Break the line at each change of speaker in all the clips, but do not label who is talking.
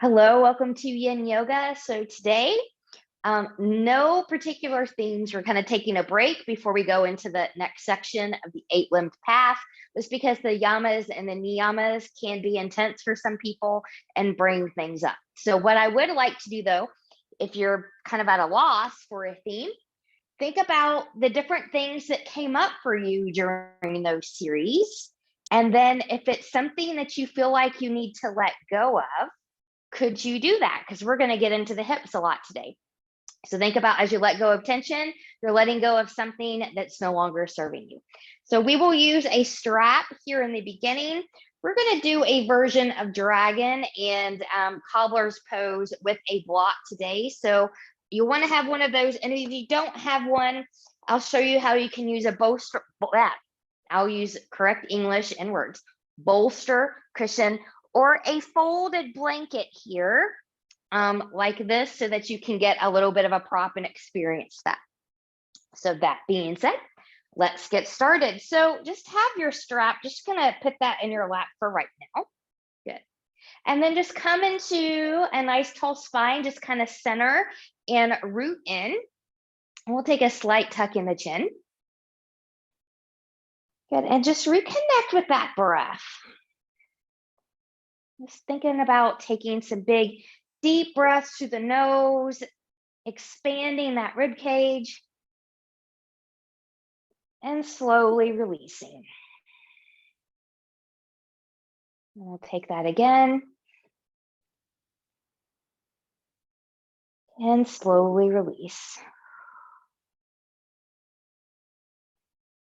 Hello, welcome to Yin Yoga. So today, no particular themes. We're kind of taking a break before we go into the next section of the eight-limbed path. Just because the yamas and the niyamas can be intense for some people and bring things up. So what I would like to do though, if you're kind of at a loss for a theme, think about the different things that came up for you during those series. And then if it's something that you feel like you need to let go of, could you do that? Because we're going to get into the hips a lot today. So think about as you let go of tension, you're letting go of something that's no longer serving you. So we will use a strap here in the beginning. We're going to do a version of dragon and cobbler's pose with a block today. So you want to have one of those. And if you don't have one, I'll show you how you can use a bolster. I'll use correct English and words. Bolster, cushion, or a folded blanket here, like this, so that you can get a little bit of a prop and experience that. So that being said, let's get started. So just have your strap, just gonna put that in your lap for right now. Good. And then just come into a nice tall spine, just kind of center and root in. And we'll take a slight tuck in the chin. Good, and just reconnect with that breath. Just thinking about taking some big, deep breaths through the nose, expanding that rib cage, and slowly releasing. And we'll take that again. And slowly release.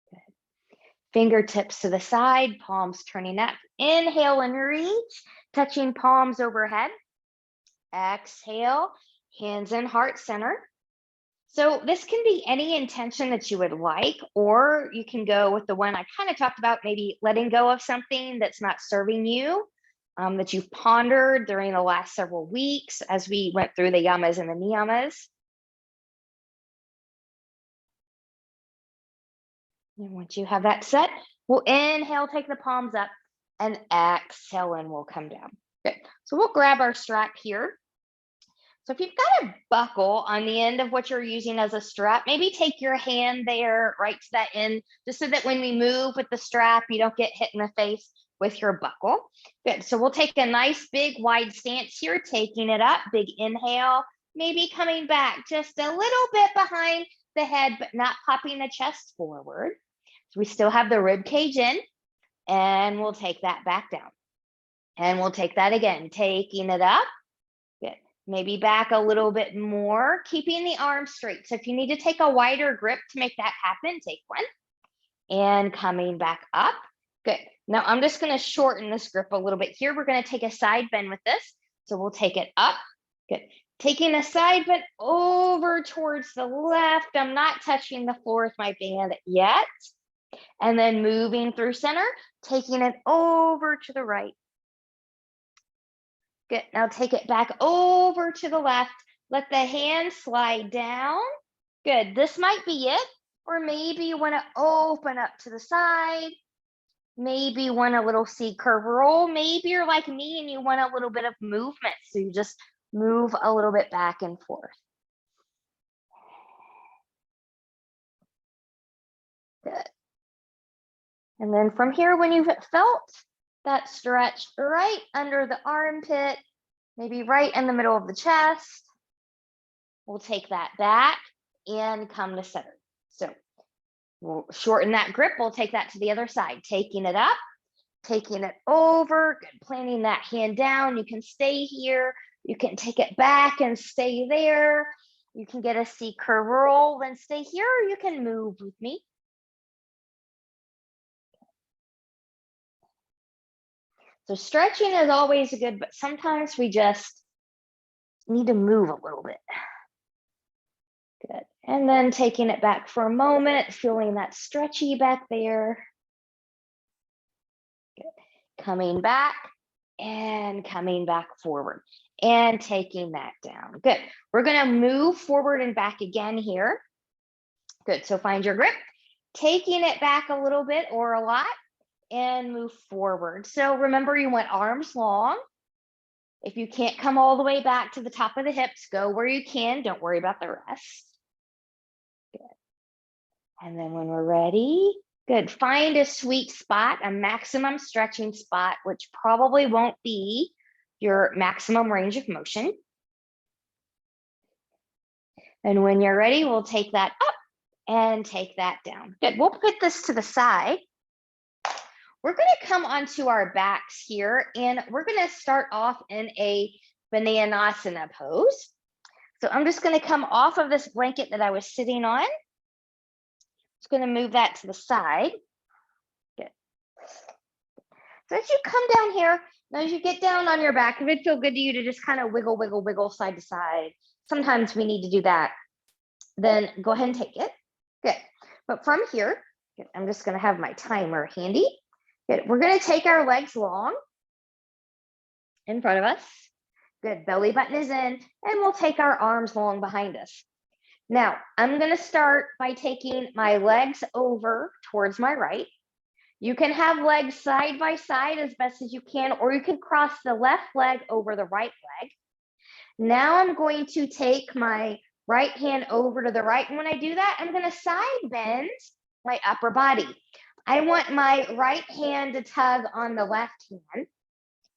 Good. Fingertips to the side, palms turning up. Inhale and reach, touching palms overhead. Exhale, hands in heart center. So this can be any intention that you would like, or you can go with the one I kind of talked about, maybe letting go of something that's not serving you, that you've pondered during the last several weeks as we went through the yamas and the niyamas. And once you have that set, we'll inhale, take the palms up, and exhale, and we'll come down. Good. So we'll grab our strap here. So if you've got a buckle on the end of what you're using as a strap, maybe take your hand there right to that end, just so that when we move with the strap, you don't get hit in the face with your buckle. Good. So we'll take a nice big wide stance here, taking it up, big inhale, maybe coming back just a little bit behind the head, but not popping the chest forward. So we still have the rib cage in, and we'll take that back down. And we'll take that again, taking it up. Good. Maybe back a little bit more, keeping the arms straight. So if you need to take a wider grip to make that happen, take one. And coming back up. Good. Now I'm just going to shorten this grip a little bit here. We're going to take a side bend with this. So we'll take it up. Good. Taking a side bend over towards the left. I'm not touching the floor with my band yet. And then moving through center, taking it over to the right. Good. Now take it back over to the left. Let the hand slide down. Good. This might be it. Or maybe you want to open up to the side. Maybe you want a little C curve roll. Maybe you're like me and you want a little bit of movement. So you just move a little bit back and forth. Good. And then from here, when you've felt that stretch right under the armpit, maybe right in the middle of the chest, we'll take that back and come to center. So we'll shorten that grip. We'll take that to the other side, taking it up, taking it over, planting that hand down. You can stay here. You can take it back and stay there. You can get a C curve roll, then stay here, or you can move with me. So stretching is always good, but sometimes we just need to move a little bit. Good. And then taking it back for a moment, feeling that stretchy back there. Good. Coming back and coming back forward and taking that down. Good. We're going to move forward and back again here. Good. So find your grip, taking it back a little bit or a lot, and move forward. So remember, you want arms long. If you can't come all the way back to the top of the hips, go where you can. Don't worry about the rest. Good. And then when we're ready, good. Find a sweet spot, a maximum stretching spot, which probably won't be your maximum range of motion. And when you're ready, we'll take that up and take that down. Good. We'll put this to the side. We're going to come onto our backs here, and we're going to start off in a Bananasana pose. So I'm just going to come off of this blanket that I was sitting on. Just going to move that to the side. Good. So as you come down here, now as you get down on your back, if it feels good to you to just kind of wiggle, wiggle, wiggle side to side. Sometimes we need to do that. Then go ahead and take it. Good. But from here, good, I'm just going to have my timer handy. Good. We're going to take our legs long in front of us. Good. Belly button is in, and we'll take our arms long behind us. Now, I'm going to start by taking my legs over towards my right. You can have legs side by side as best as you can, or you can cross the left leg over the right leg. Now I'm going to take my right hand over to the right. And when I do that, I'm going to side bend my upper body. I want my right hand to tug on the left hand.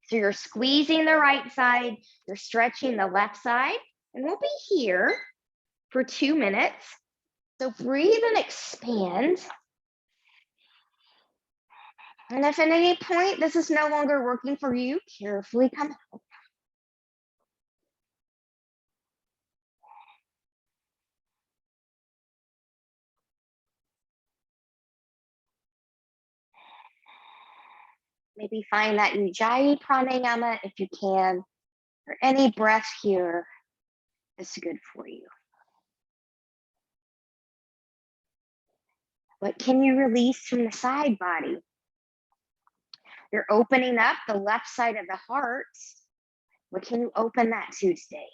So you're squeezing the right side, you're stretching the left side, and we'll be here for 2 minutes. So breathe and expand. And if at any point this is no longer working for you, carefully come out. Maybe find that Ujjayi pranayama if you can, or any breath here is good for you. What can you release from the side body? You're opening up the left side of the heart. What can you open that to today?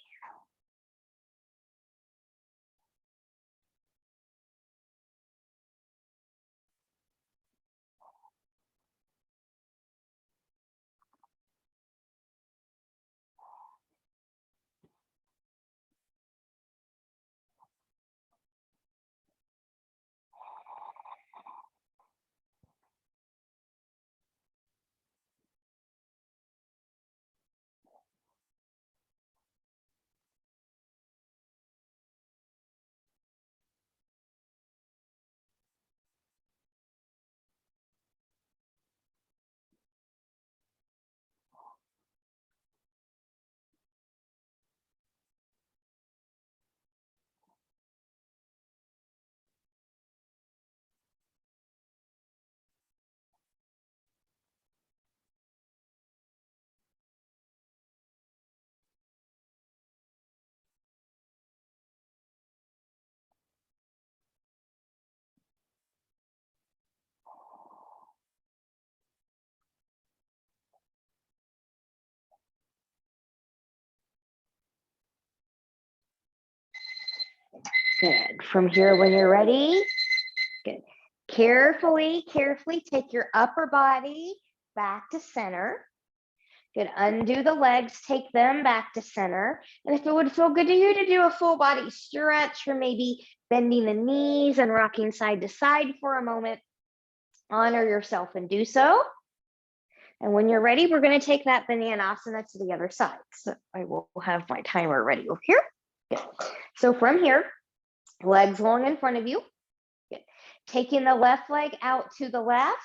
Good. From here, when you're ready, good. Carefully take your upper body back to center. Good. Undo the legs, take them back to center. And if it would feel good to you to do a full body stretch, or maybe bending the knees and rocking side to side for a moment, honor yourself and do so. And when you're ready, we're going to take that Bananasana to the other side. So I will have my timer ready over here. Good. So from here, legs long in front of you. Good. Taking the left leg out to the left,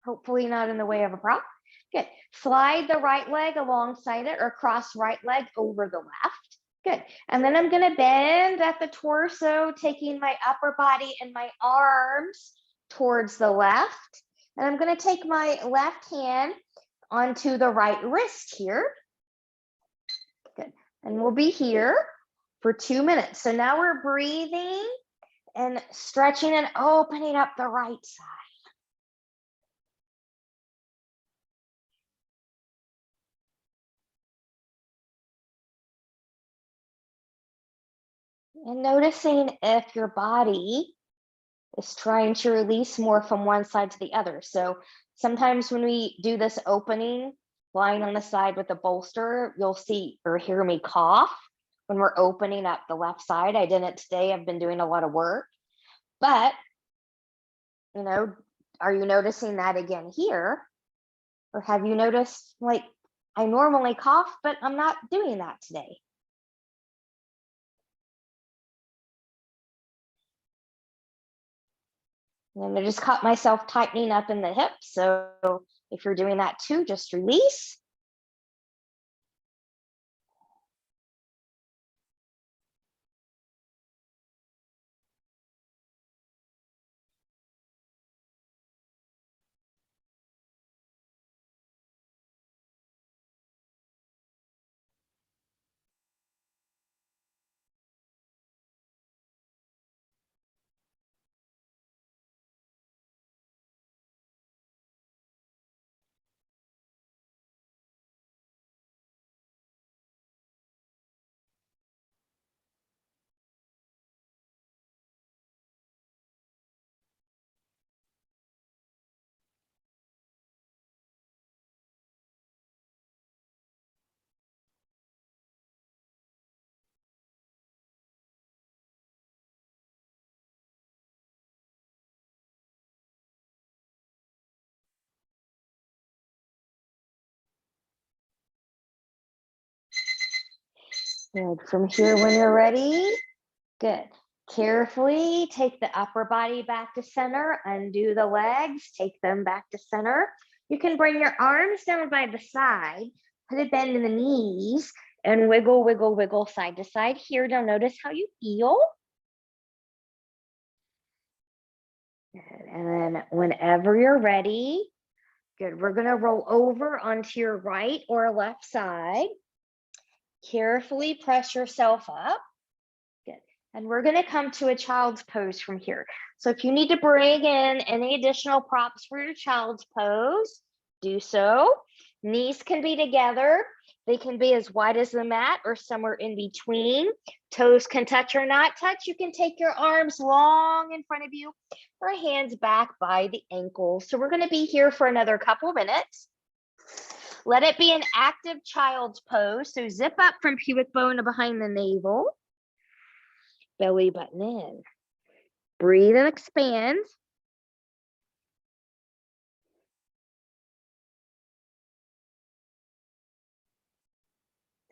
hopefully not in the way of a prop. Good. Slide the right leg alongside it, or cross right leg over the left. Good. And then I'm going to bend at the torso, taking my upper body and my arms towards the left. And I'm going to take my left hand onto the right wrist here. Good. And we'll be here for 2 minutes. So now we're breathing and stretching and opening up the right side. And noticing if your body is trying to release more from one side to the other. So sometimes when we do this opening, lying on the side with the bolster, you'll see or hear me cough when we're opening up the left side. I didn't today. I've been doing a lot of work, but are you noticing that again here? Or have you noticed, like, I normally cough, but I'm not doing that today? And I just caught myself tightening up in the hips. So if you're doing that too, just release. Good. From here, when you're ready, good. Carefully take the upper body back to center, undo the legs, take them back to center. You can bring your arms down by the side, put a bend in the knees, and wiggle, wiggle, wiggle side to side. Here, now notice how you feel. Good. And then whenever you're ready, good, we're gonna roll over onto your right or left side. Carefully press yourself up. Good. And we're going to come to a child's pose from here. So if you need to bring in any additional props for your child's pose, do so. Knees can be together. They can be as wide as the mat or somewhere in between. Toes can touch or not touch. You can take your arms long in front of you or hands back by the ankles. So we're going to be here for another couple minutes. Let it be an active child's pose. So zip up from pubic bone to behind the navel. Belly button in. Breathe and expand.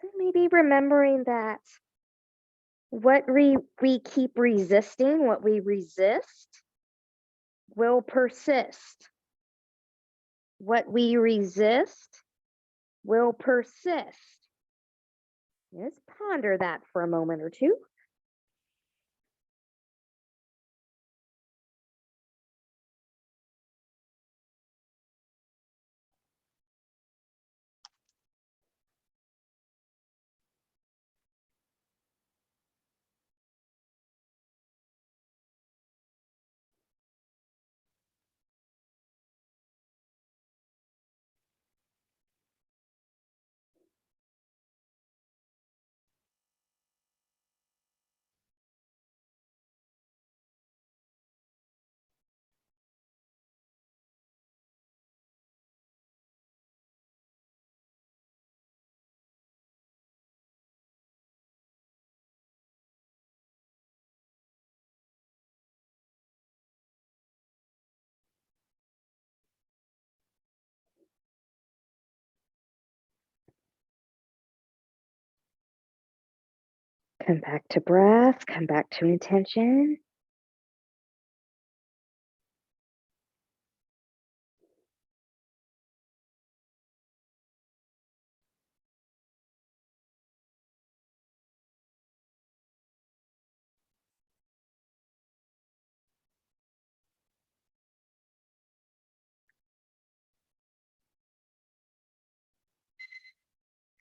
So maybe remembering that what we keep resisting, what we resist, will persist. What we resist will persist. Just ponder that for a moment or two. Come back to breath, come back to intention.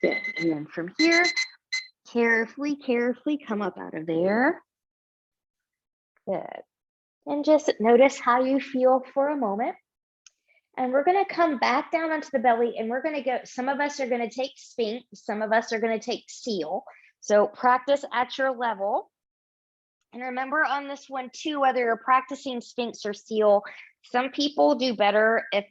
Good. And then from here, carefully, carefully come up out of there. Good. And just notice how you feel for a moment. And we're going to come back down onto the belly and we're going to go, some of us are going to take Sphinx, some of us are going to take Seal. So practice at your level. And remember on this one too, whether you're practicing Sphinx or Seal, some people do better if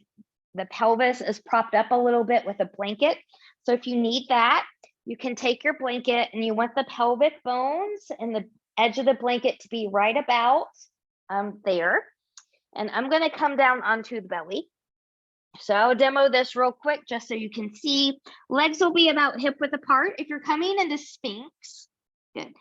The pelvis is propped up a little bit with a blanket. So if you need that, you can take your blanket and you want the pelvic bones and the edge of the blanket to be right about there. And I'm going to come down onto the belly. So I'll demo this real quick just so you can see. Legs will be about hip width apart. If you're coming into Sphinx, good.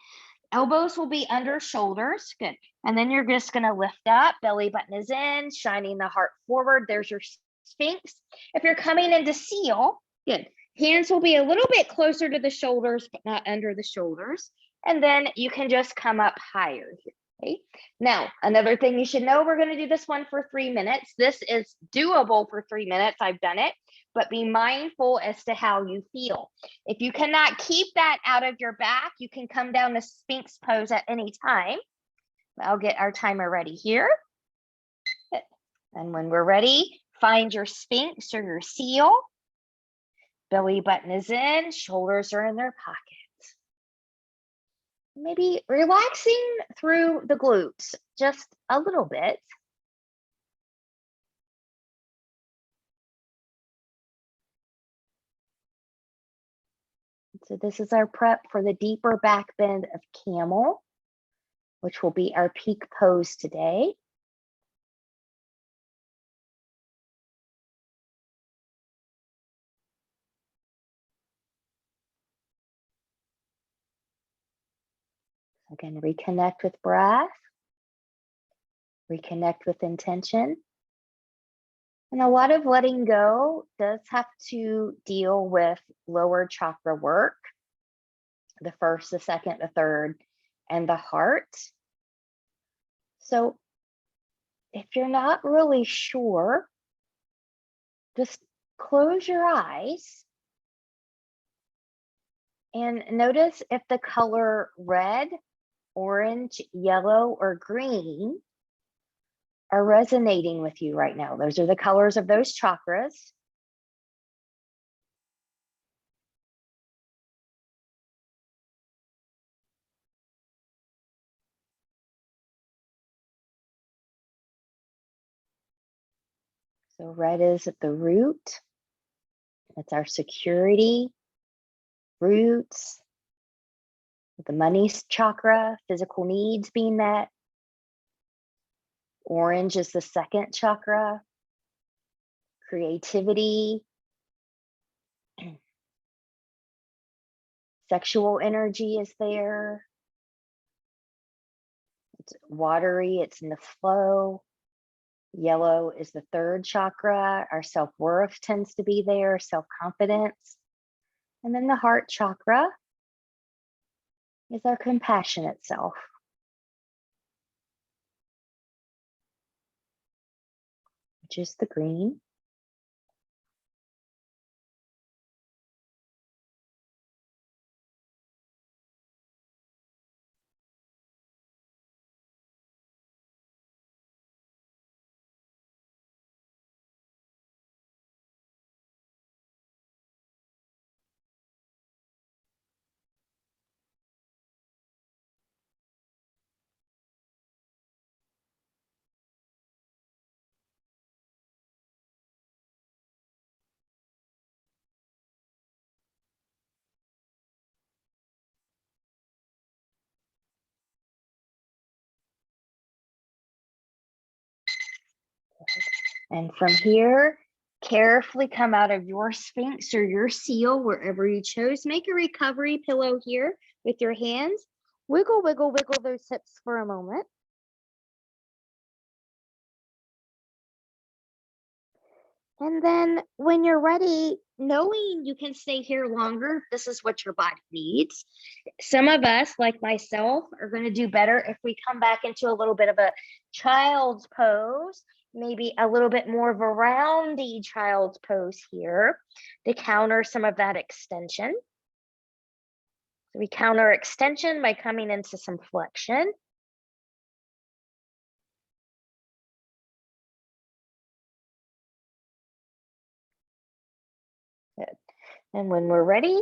Elbows will be under shoulders, good. And then you're just going to lift up, belly button is in, shining the heart forward. There's your Sphinx. If you're coming into Seal, good. Hands will be a little bit closer to the shoulders, but not under the shoulders. And then you can just come up higher here. Okay. Now, another thing you should know, we're going to do this one for 3 minutes. This is doable for 3 minutes. I've done it, but be mindful as to how you feel. If you cannot keep that out of your back, you can come down to Sphinx pose at any time. I'll get our timer ready here. And when we're ready, find your Sphinx or your Seal. Belly button is in, shoulders are in their pockets. Maybe relaxing through the glutes just a little bit. So this is our prep for the deeper back bend of camel, which will be our peak pose today. Again, reconnect with breath, reconnect with intention. And a lot of letting go does have to deal with lower chakra work, the first, the second, the third, and the heart. So if you're not really sure, just close your eyes and notice if the color red, orange, yellow, or green are resonating with you right now. Those are the colors of those chakras. So red is at the root. That's our security, roots, the money chakra, physical needs being met. Orange is the second chakra, creativity, sexual energy is there. It's watery, it's in the flow. Yellow is the third chakra. Our self-worth tends to be there, self-confidence. And then the heart chakra is our compassionate self. Which is the green. And from here, carefully come out of your Sphinx or your Seal, wherever you chose. Make a recovery pillow here with your hands. Wiggle, wiggle, wiggle those hips for a moment. And then when you're ready, knowing you can stay here longer, this is what your body needs. Some of us, like myself, are going to do better if we come back into a little bit of a child's pose, maybe a little bit more of a roundy child's pose here to counter some of that extension. So we counter extension by coming into some flexion. Good. And when we're ready,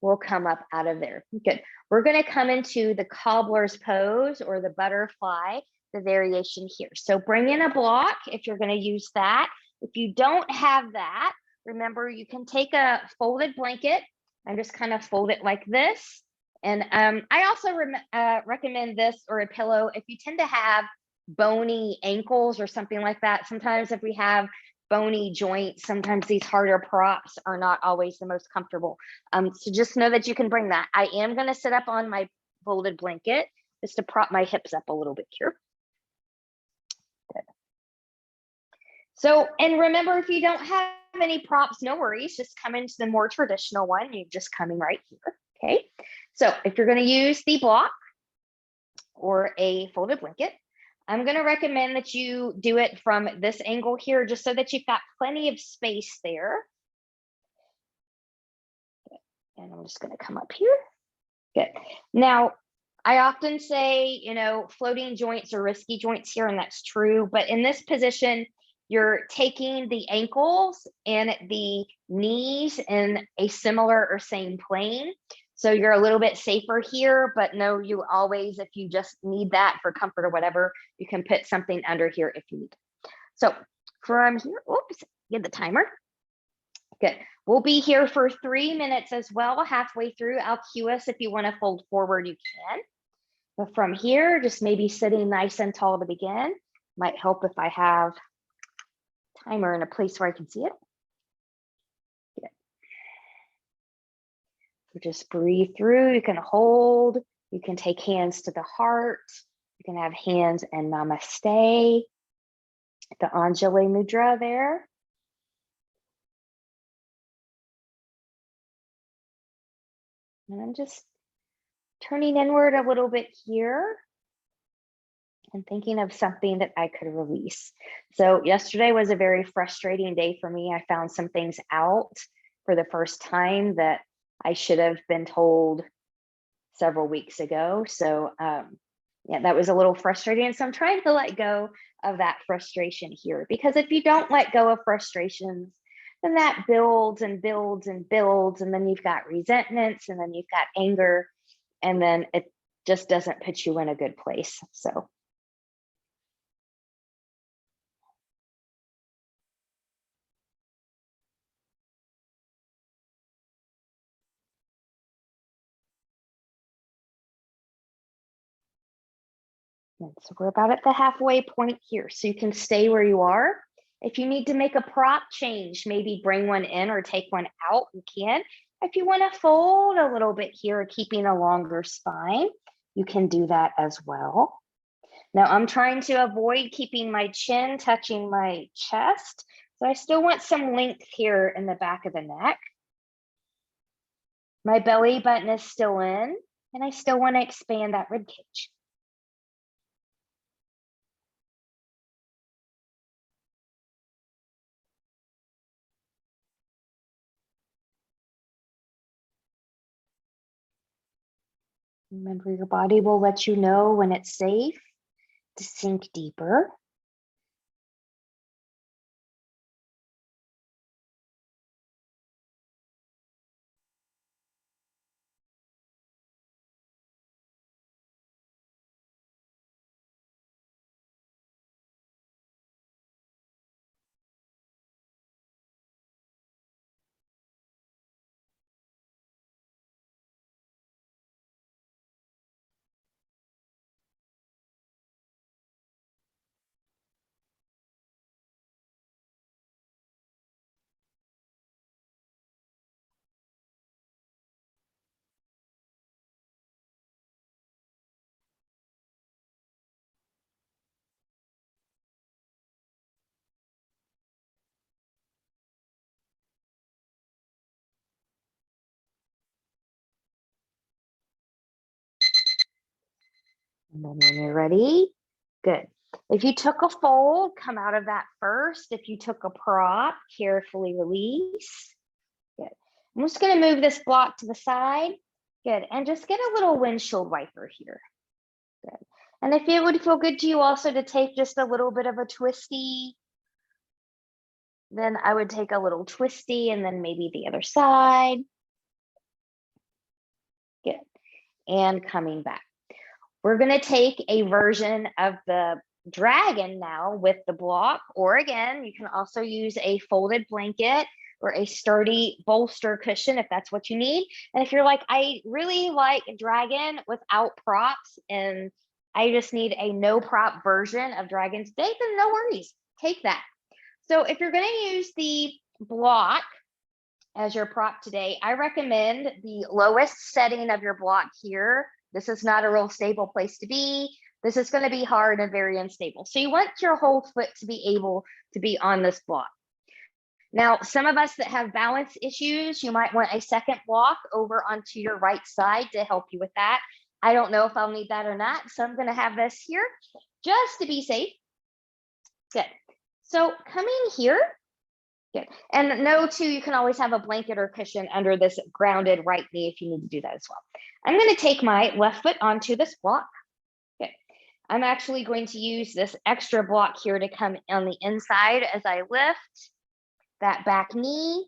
we'll come up out of there. Good. We're going to come into the cobbler's pose or the butterfly, the variation here. So bring in a block if you're going to use that. If you don't have that, remember you can take a folded blanket and just kind of fold it like this. And I also recommend this or a pillow if you tend to have bony ankles or something like that. Sometimes if we have bony joints, sometimes these harder props are not always the most comfortable. So just know that you can bring that. I am going to sit up on my folded blanket just to prop my hips up a little bit here. Good. So, and remember, if you don't have any props, no worries, just come into the more traditional one. You're just coming right here. Okay. So if you're going to use the block or a folded blanket, I'm going to recommend that you do it from this angle here, just so that you've got plenty of space there. And I'm just going to come up here. Good. Now, I often say, you know, floating joints are risky joints here, and that's true. But in this position, you're taking the ankles and the knees in a similar or same plane. So you're a little bit safer here, but no, you always, if you just need that for comfort or whatever, you can put something under here if you need. So from here, oops, get the timer. Good. We'll be here for 3 minutes as well. Halfway through, I'll cue us. If you want to fold forward, you can. But from here, just maybe sitting nice and tall to begin. Might help if I have timer in a place where I can see it. Good. So just breathe through. You can hold. You can take hands to the heart. You can have hands in Namaste, the Anjali Mudra there. And I'm just turning inward a little bit here and thinking of something that I could release. So yesterday was a very frustrating day for me. I found some things out for the first time that I should have been told several weeks ago. So yeah, that was a little frustrating. So I'm trying to let go of that frustration here, because if you don't let go of frustrations, then that builds and builds and builds. And then you've got resentments, and then you've got anger, and then it just doesn't put you in a good place. So so we're about at the halfway point here. So you can stay where you are. If you need to make a prop change, maybe bring one in or take one out, you can. If you want to fold a little bit here, keeping a longer spine, you can do that as well. Now I'm trying to avoid keeping my chin touching my chest. So I still want some length here in the back of the neck. My belly button is still in, and I still want to expand that rib cage. Remember, your body will let you know when it's safe to sink deeper. And then when you're ready, good. If you took a fold, come out of that first. If you took a prop, carefully release. Good. I'm just going to move this block to the side. Good. And just get a little windshield wiper here. Good. And if it would feel good to you also to take just a little bit of a twisty, then I would take a little twisty, and then maybe the other side. Good. And coming back. We're going to take a version of the dragon now with the block, or again, you can also use a folded blanket or a sturdy bolster cushion if that's what you need. And if you're like, I really like dragon without props and I just need a no prop version of dragon today, then no worries, take that. So if you're going to use the block as your prop today, I recommend the lowest setting of your block here. This is not a real stable place to be. This is going to be hard and very unstable. So you want your whole foot to be able to be on this block. Now, some of us that have balance issues, you might want a second block over onto your right side to help you with that. I don't know if I'll need that or not, so I'm going to have this here just to be safe. Good. So coming here, good. And no, too, you can always have a blanket or cushion under this grounded right knee if you need to do that as well. I'm going to take my left foot onto this block. Good. I'm actually going to use this extra block here to come on the inside as I lift that back knee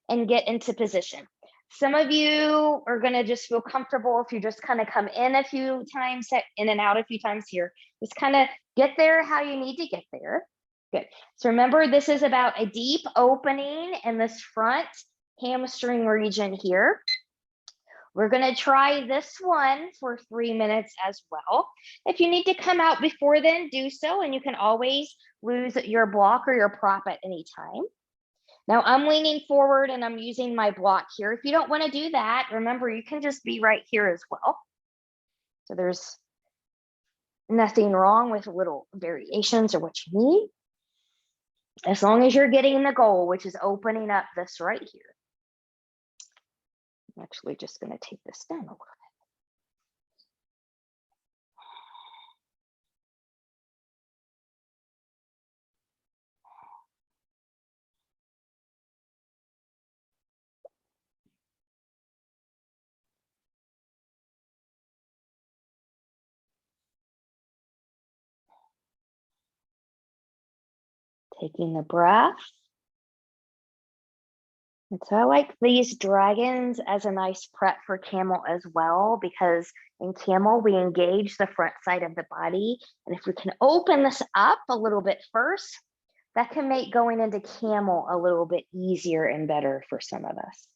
and get into position. Some of you are going to just feel comfortable if you just kind of come in a few times, in and out a few times here. Just kind of get there how you need to get there. Good. So remember, this is about a deep opening in this front hamstring region here. We're going to try this one for 3 minutes as well. If you need to come out before then, do so, and you can always lose your block or your prop at any time. Now I'm leaning forward and I'm using my block here. If you don't want to do that, remember, you can just be right here as well. So there's nothing wrong with little variations or what you need, as long as you're getting the goal, which is opening up this right here. I'm actually just going to take this down a little bit. Taking the breath. And so I like these dragons as a nice prep for camel as well, because in camel, we engage the front side of the body. And if we can open this up a little bit first, that can make going into camel a little bit easier and better for some of us.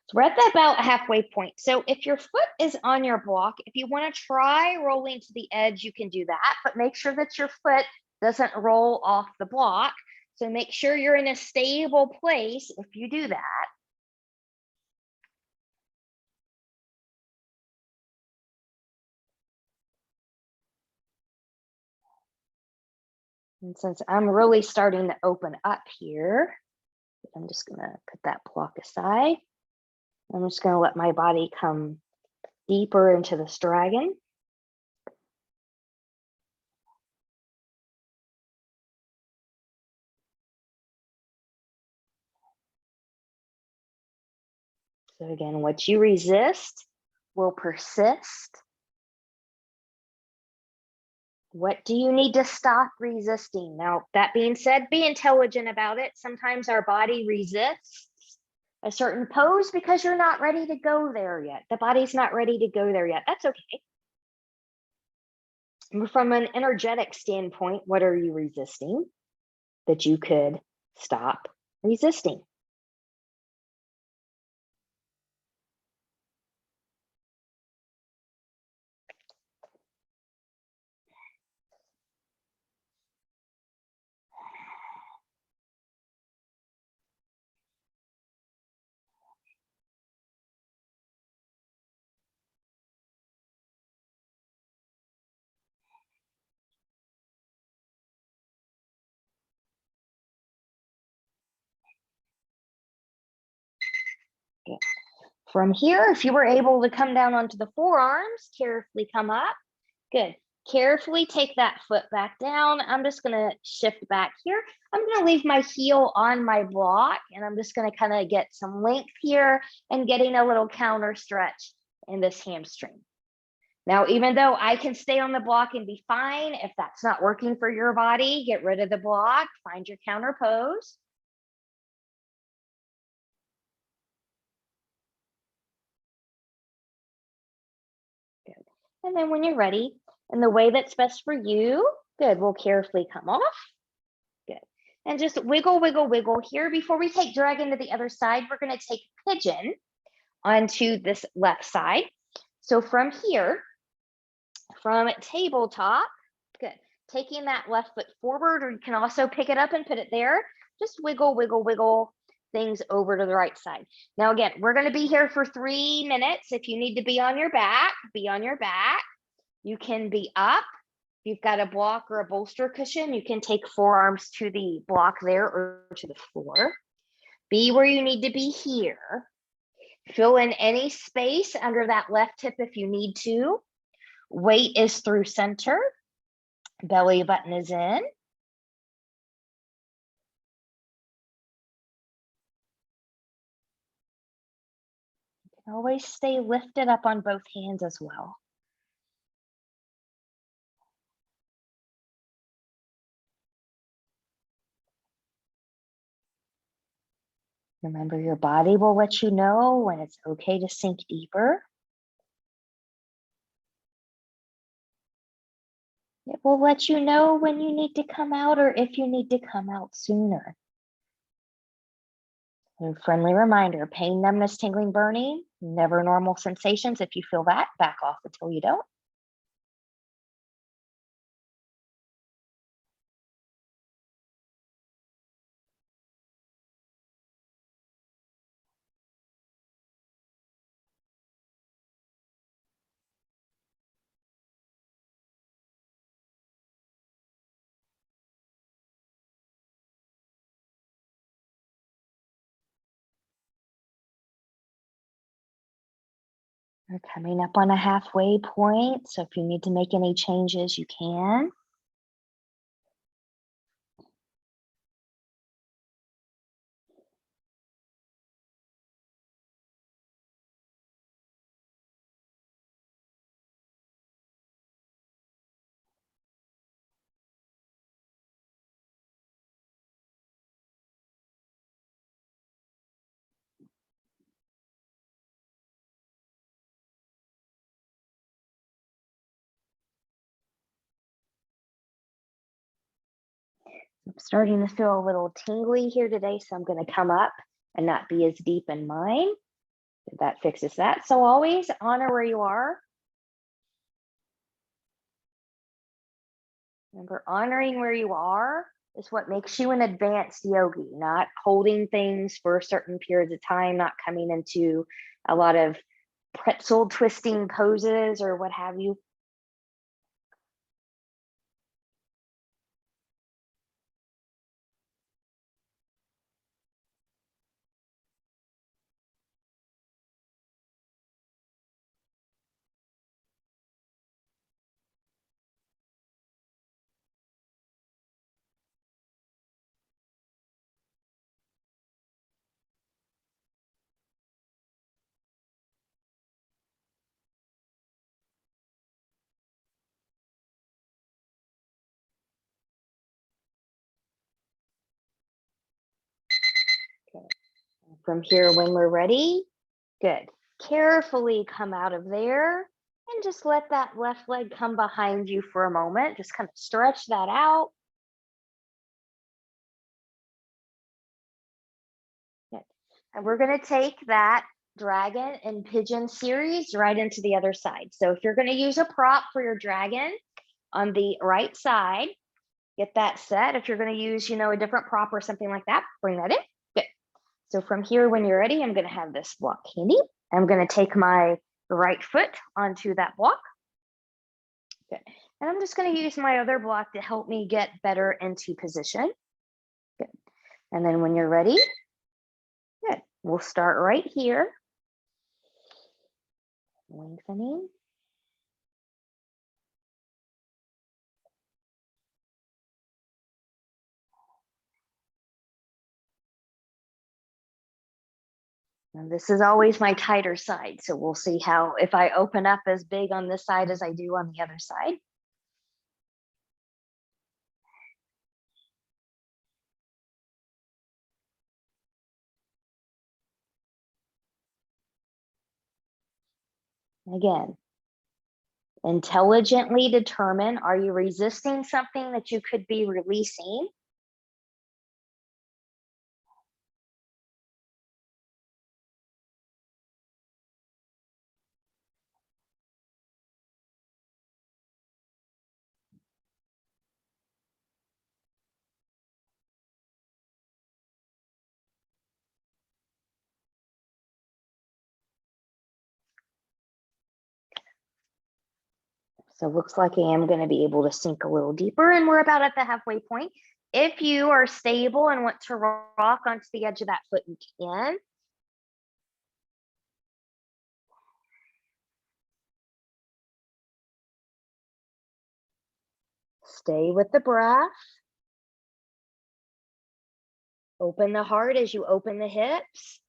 So we're at the about halfway point. So if your foot is on your block, if you want to try rolling to the edge, you can do that, but make sure that your foot doesn't roll off the block. So make sure you're in a stable place if you do that. And since I'm really starting to open up here, I'm just going to put that block aside. I'm just going to let my body come deeper into this dragon. So again, what you resist will persist. What do you need to stop resisting? Now, that being said, be intelligent about it. Sometimes our body resists a certain pose because you're not ready to go there yet. The body's not ready to go there yet. That's okay. From an energetic standpoint, what are you resisting that you could stop resisting? Yeah. From here, if you were able to come down onto the forearms, carefully come up. Good. Carefully take that foot back down. I'm just going to shift back here. I'm going to leave my heel on my block, and I'm just going to kind of get some length here and getting a little counter stretch in this hamstring. Now, even though I can stay on the block and be fine, if that's not working for your body, get rid of the block, find your counter pose. Good. And then when you're ready, in the way that's best for you. Good. We'll carefully come off. Good. And just wiggle, wiggle, wiggle here. Before we take dragon to the other side, we're going to take pigeon onto this left side. So from here, from tabletop, good. Taking that left foot forward, or you can also pick it up and put it there. Just wiggle, wiggle, wiggle things over to the right side. Now, again, we're going to be here for 3 minutes. If you need to be on your back, be on your back. You can be up. If you've got a block or a bolster cushion, you can take forearms to the block there or to the floor. Be where you need to be here. Fill in any space under that left hip if you need to. Weight is through center. Belly button is in. You can always stay lifted up on both hands as well. Remember, your body will let you know when it's okay to sink deeper. It will let you know when you need to come out or if you need to come out sooner. A friendly reminder, pain, numbness, tingling, burning, never normal sensations. If you feel that, back off until you don't. We're coming up on a halfway point, so if you need to make any changes, you can. I'm starting to feel a little tingly here today, so I'm going to come up and not be as deep in mine. That fixes that. So always honor where you are. Remember, honoring where you are is what makes you an advanced yogi, not holding things for certain periods of time, not coming into a lot of pretzel twisting poses or what have you. Okay. From here, when we're ready, good. Carefully come out of there and just let that left leg come behind you for a moment. Just kind of stretch that out. Good. And we're going to take that dragon and pigeon series right into the other side. So if you're going to use a prop for your dragon on the right side, get that set. If you're going to use, a different prop or something like that, bring that in. Good. So from here, when you're ready, I'm going to have this block handy. I'm going to take my right foot onto that block. Good. And I'm just going to use my other block to help me get better into position. Good. And then when you're ready, good. We'll start right here. Lengthening. And this is always my tighter side. So we'll see how, if I open up as big on this side as I do on the other side. Again, Intelligently determine, are you resisting something that you could be releasing? So it looks like I am going to be able to sink a little deeper, and we're about at the halfway point. If you are stable and want to rock onto the edge of that foot, you can. Stay with the breath. Open the heart as you open the hips.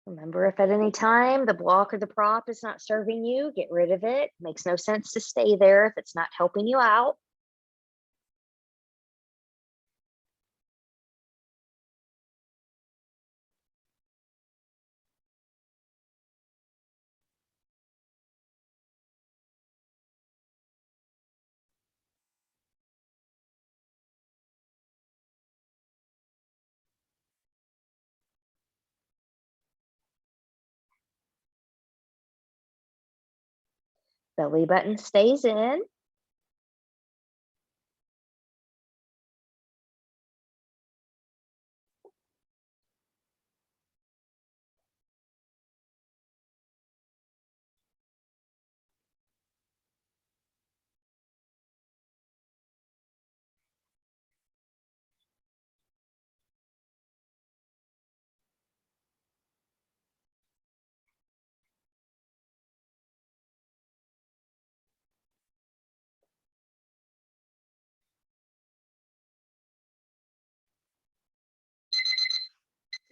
Remember, if at any time the block or the prop is not serving you, get rid of it. Makes no sense to stay there if it's not helping you out. Belly button stays in.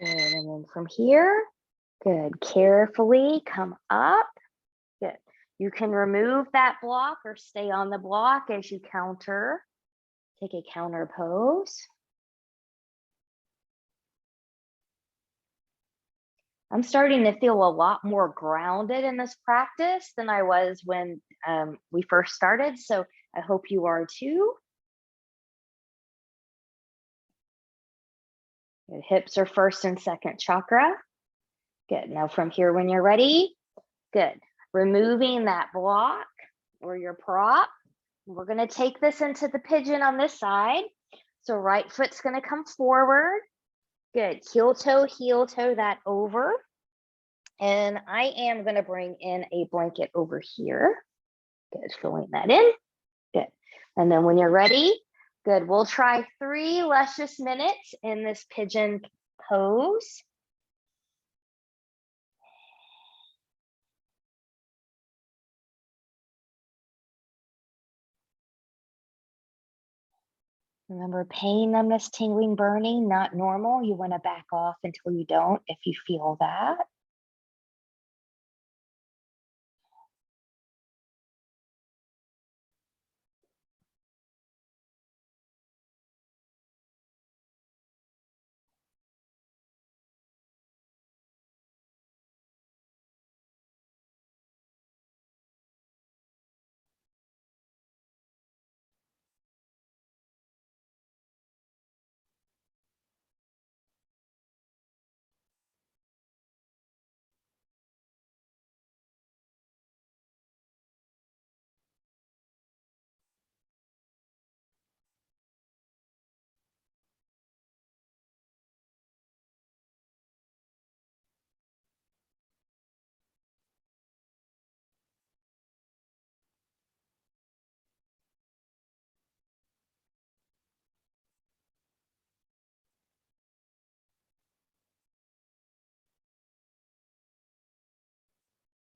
Good, and then from here, good, carefully come up. Good. You can remove that block or stay on the block as you counter. Take a counter pose. I'm starting to feel a lot more grounded in this practice than I was when we first started. So I hope you are too. Good. Hips are first and second chakra. Good. Now from here, when you're ready, good. Removing that block or your prop. We're going to take this into the pigeon on this side. So right foot's going to come forward. Good. Heel toe that over. And I am going to bring in a blanket over here. Good. Filling that in. Good. And then when you're ready, good. We'll try 3 luscious minutes in this pigeon pose. Remember, pain, numbness, tingling, burning, not normal. You want to back off until you don't if you feel that.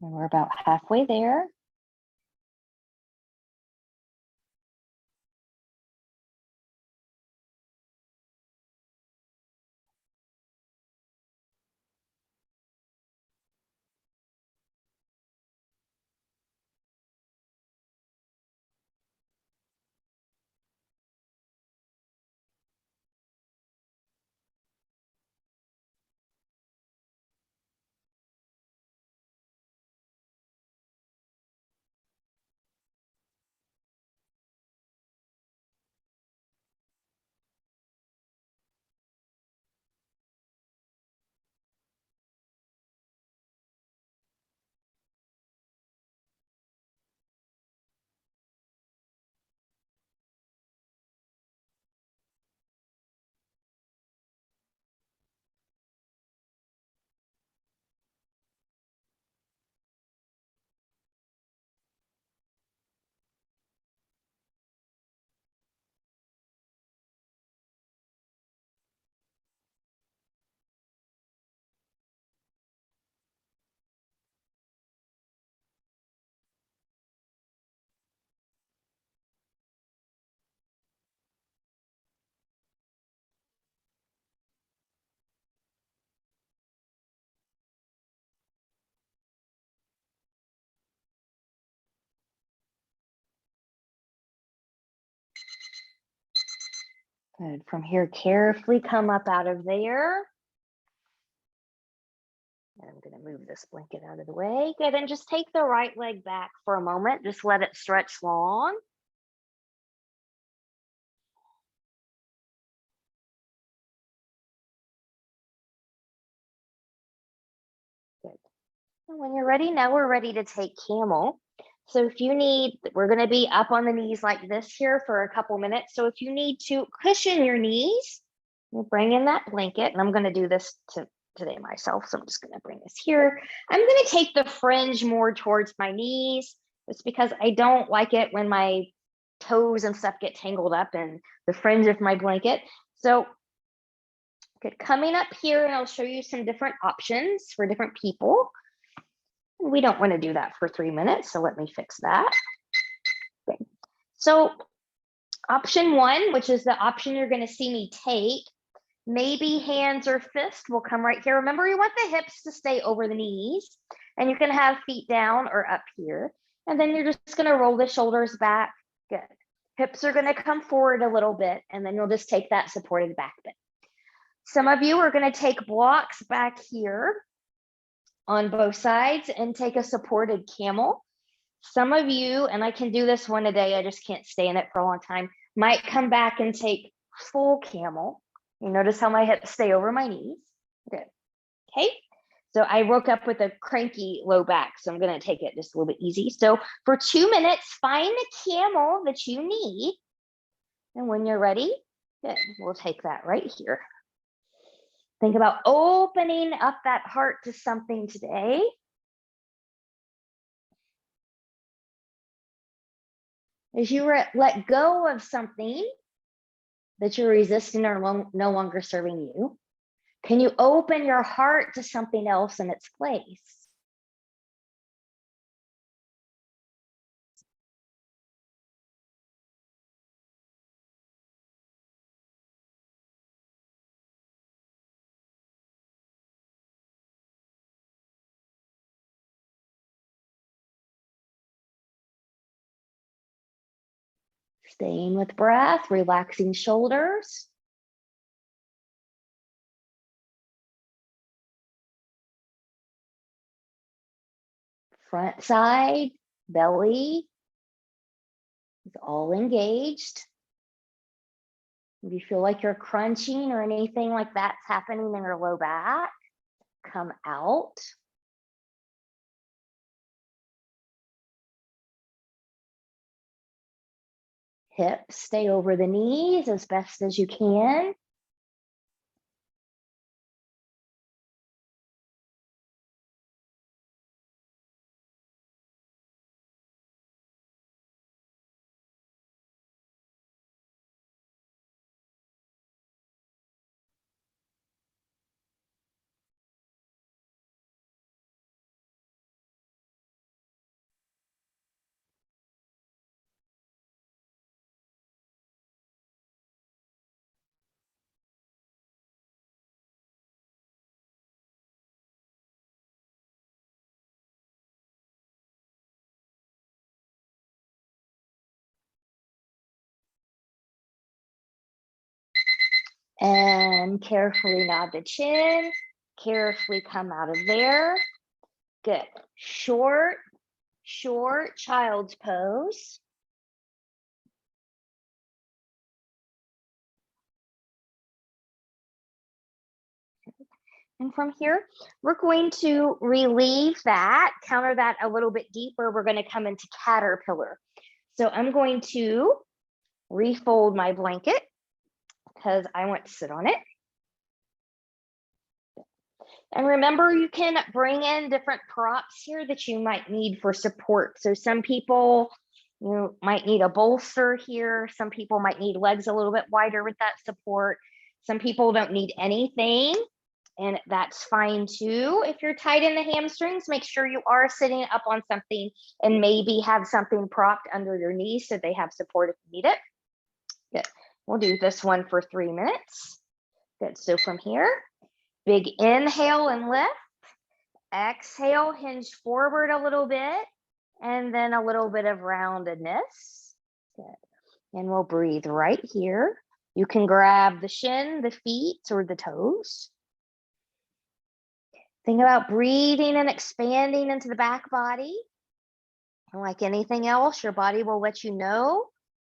And we're about halfway there. Good. From here, carefully come up out of there. And I'm going to move this blanket out of the way. Good. And just take the right leg back for a moment. Just let it stretch long. Good. And when you're ready, now we're ready to take camel. So if you need, we're going to be up on the knees like this here for a couple minutes. So if you need to cushion your knees, we'll bring in that blanket. And I'm going to do this today myself. So I'm just going to bring this here. I'm going to take the fringe more towards my knees. It's because I don't like it when my toes and stuff get tangled up in the fringe of my blanket. So good, coming up here, and I'll show you some different options for different people. We don't want to do that for 3 minutes, so let me fix that. Okay. So option 1, which is the option you're going to see me take, maybe hands or fist will come right here. Remember, you want the hips to stay over the knees, and you can have feet down or up here. And then you're just going to roll the shoulders back. Good. Hips are going to come forward a little bit, and then you'll just take that supported back bend. Some of you are going to take blocks back here on both sides and take a supported camel. Some of you, and I can do this one a day, I just can't stay in it for a long time, might come back and take full camel. You notice how my hips stay over my knees. Good. Okay. So I woke up with a cranky low back, so I'm going to take it just a little bit easy. So for 2 minutes, find the camel that you need. And when you're ready, good, we'll take that right here. Think about opening up that heart to something today. As you let go of something that you're resisting or no longer serving you, can you open your heart to something else in its place? Staying with breath, relaxing shoulders. Front side, belly is all engaged. If you feel like you're crunching or anything like that's happening in your low back, come out. Hips stay over the knees as best as you can. And carefully nod the chin, carefully come out of there. Good. Short child's pose. And from here, we're going to relieve that, counter that a little bit deeper. We're going to come into caterpillar. So I'm going to refold my blanket because I want to sit on it. And remember, you can bring in different props here that you might need for support. So some people, you might need a bolster here. Some people might need legs a little bit wider with that support. Some people don't need anything, and that's fine too. If you're tight in the hamstrings, make sure you are sitting up on something and maybe have something propped under your knees so they have support if you need it. Good. We'll do this one for 3 minutes. Good. So from here, big inhale and lift. Exhale, hinge forward a little bit, and then a little bit of roundedness. Good. And we'll breathe right here. You can grab the shin, the feet, or the toes. Think about breathing and expanding into the back body. And like anything else, your body will let you know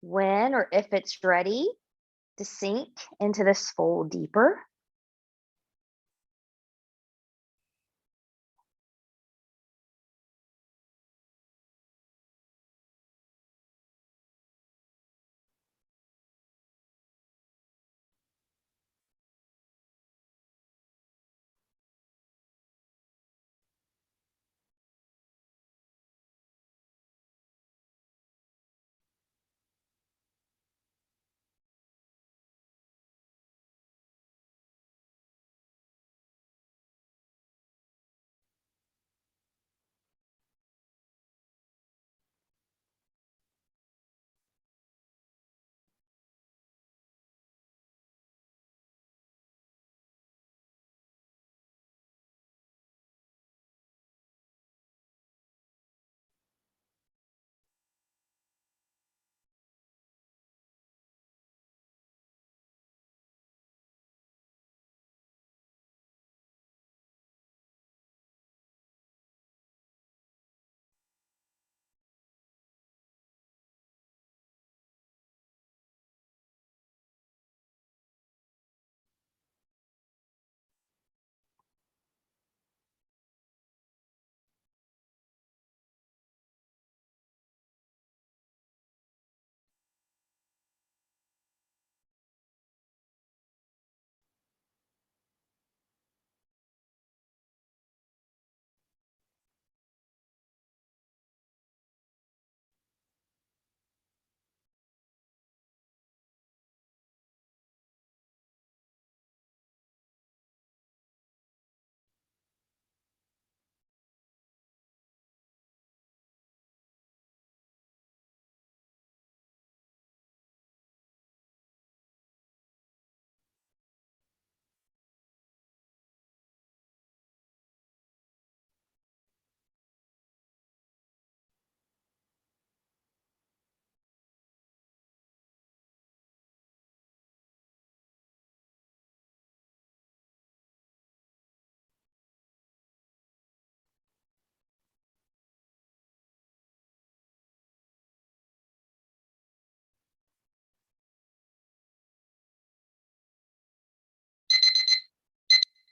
when or if it's ready to sink into this fold deeper.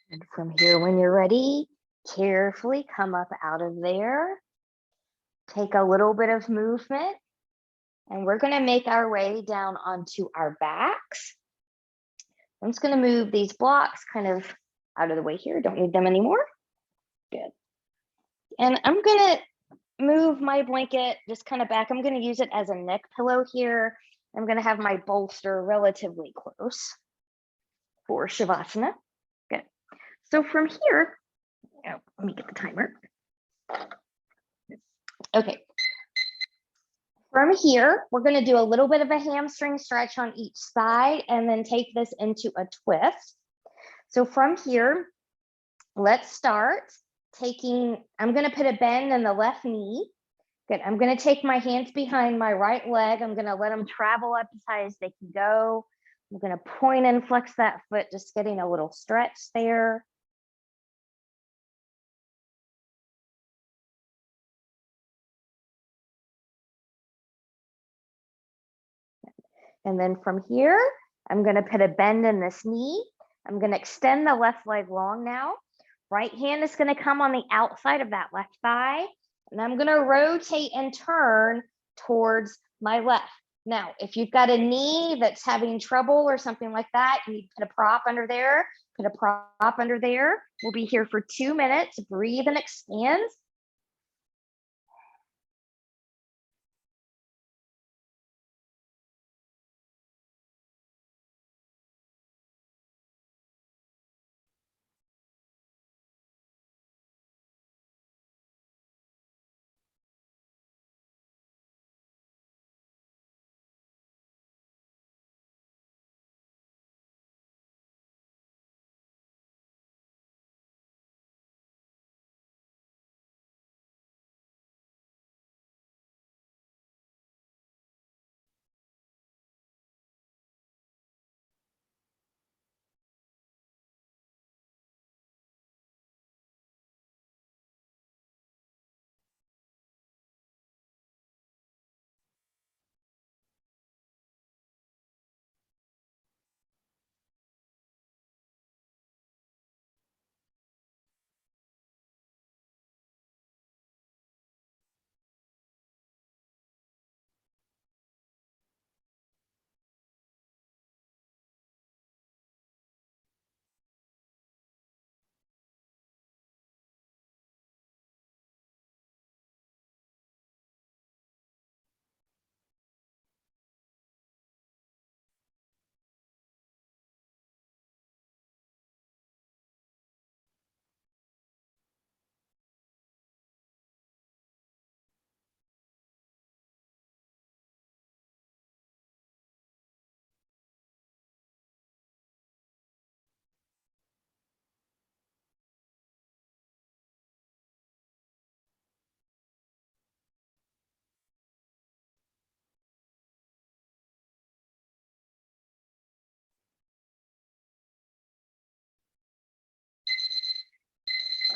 And from here, when you're ready, carefully come up out of there. Take a little bit of movement, and we're going to make our way down onto our backs. I'm just going to move these blocks kind of out of the way here. Don't need them anymore. Good. And I'm going to move my blanket just kind of back. I'm going to use it as a neck pillow here. I'm going to have my bolster relatively close for Shavasana. Good. So from here, oh, let me get the timer. Okay. From here, we're going to do a little bit of a hamstring stretch on each side and then take this into a twist. So from here, let's start taking, I'm going to put a bend in the left knee. Good. I'm going to take my hands behind my right leg. I'm going to let them travel up as high as they can go. I'm going to point and flex that foot, just getting a little stretch there. And then from here, I'm going to put a bend in this knee. I'm going to extend the left leg long now. Right hand is going to come on the outside of that left thigh. And I'm going to rotate and turn towards my left. Now, if you've got a knee that's having trouble or something like that, you need to put a prop under there, put a prop under there. We'll be here for 2 minutes. Breathe and expand.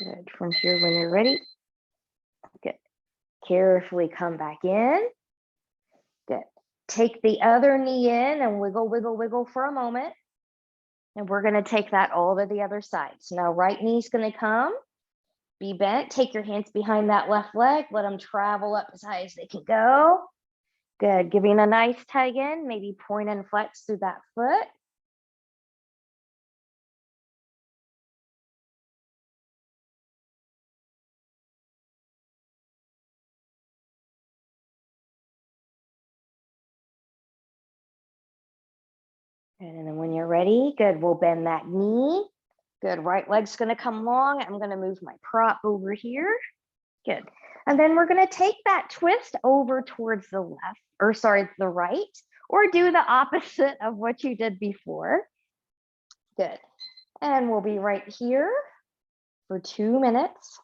Good. From here, when you're ready, good. Carefully come back in. Good. Take the other knee in and wiggle, wiggle, wiggle for a moment. And we're going to take that all to the other side. So now right knee's going to come, be bent. Take your hands behind that left leg. Let them travel up as high as they can go. Good. Giving a nice tug in, maybe point and flex through that foot. And then when you're ready, good, we'll bend that knee. Good, right leg's gonna come long. I'm gonna move my prop over here. Good. And then we're gonna take that twist over towards the left, or sorry, the right, or do the opposite of what you did before. Good. And we'll be right here for 2 minutes.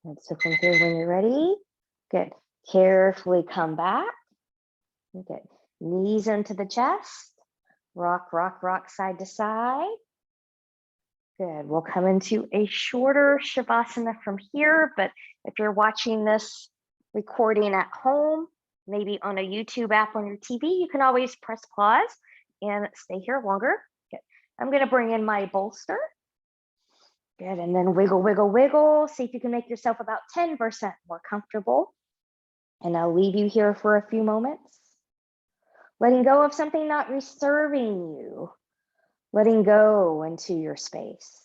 And so from here, when you're ready, good. Carefully come back. Good. Knees into the chest. Rock, rock, rock side to side. Good. We'll come into a shorter Shavasana from here, but if you're watching this recording at home, maybe on a YouTube app on your TV, you can always press pause and stay here longer. Good. I'm going to bring in my bolster. Good. And then wiggle, wiggle, wiggle. See if you can make yourself about 10% more comfortable. And I'll leave you here for a few moments. Letting go of something not serving you. Letting go into your space.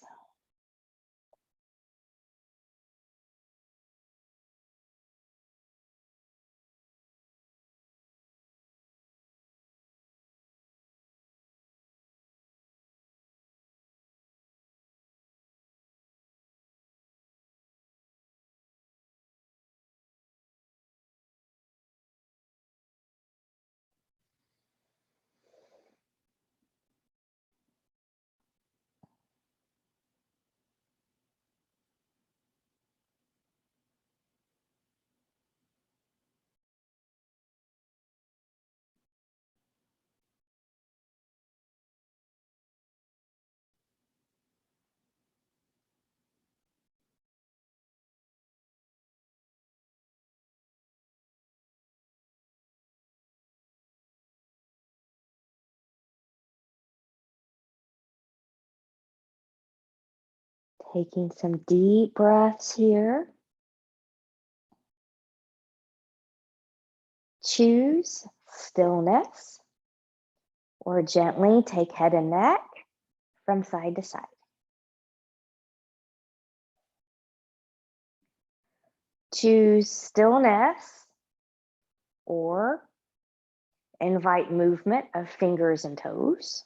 Taking some deep breaths here. Choose stillness or gently take head and neck from side to side. Choose stillness or invite movement of fingers and toes.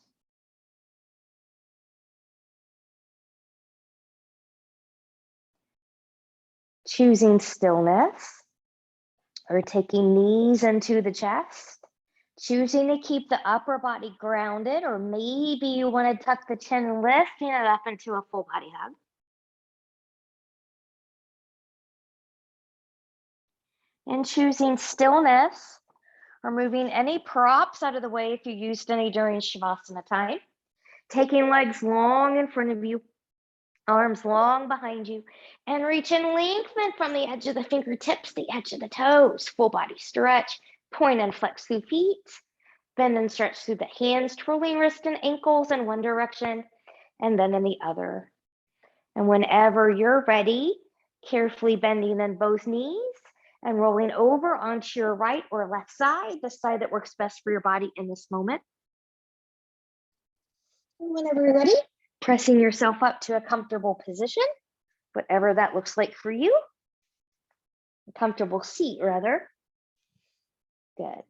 Choosing stillness or taking knees into the chest. Choosing to keep the upper body grounded, or maybe you want to tuck the chin and lifting it up into a full body hug. And choosing stillness or moving any props out of the way if you used any during Shavasana time. Taking legs long in front of you, arms long behind you, and reach and lengthen from the edge of the fingertips, the edge of the toes, full body stretch, point and flex through feet, bend and stretch through the hands, twirling wrists and ankles in one direction, and then in the other. And whenever you're ready, carefully bending in both knees and rolling over onto your right or left side, the side that works best for your body in this moment. And whenever you're ready, pressing yourself up to a comfortable position, whatever that looks like for you. A comfortable seat, rather. Good.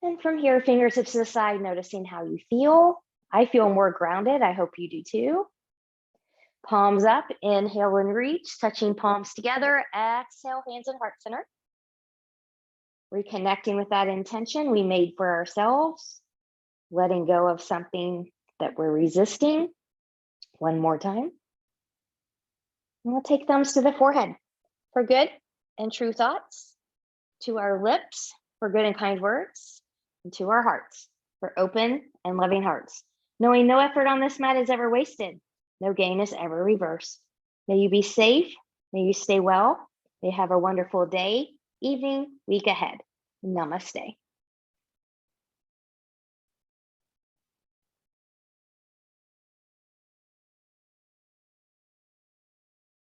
And from here, fingertips to the side, noticing how you feel. I feel more grounded. I hope you do too. Palms up, inhale and reach, touching palms together. Exhale, hands in heart center. Reconnecting with that intention we made for ourselves. Letting go of something that we're resisting. One more time. And we'll take thumbs to the forehead for good and true thoughts. To our lips for good and kind words. And to our hearts for open and loving hearts. Knowing no effort on this mat is ever wasted. No gain is ever reversed. May you be safe. May you stay well. May you have a wonderful day, evening, week ahead. Namaste.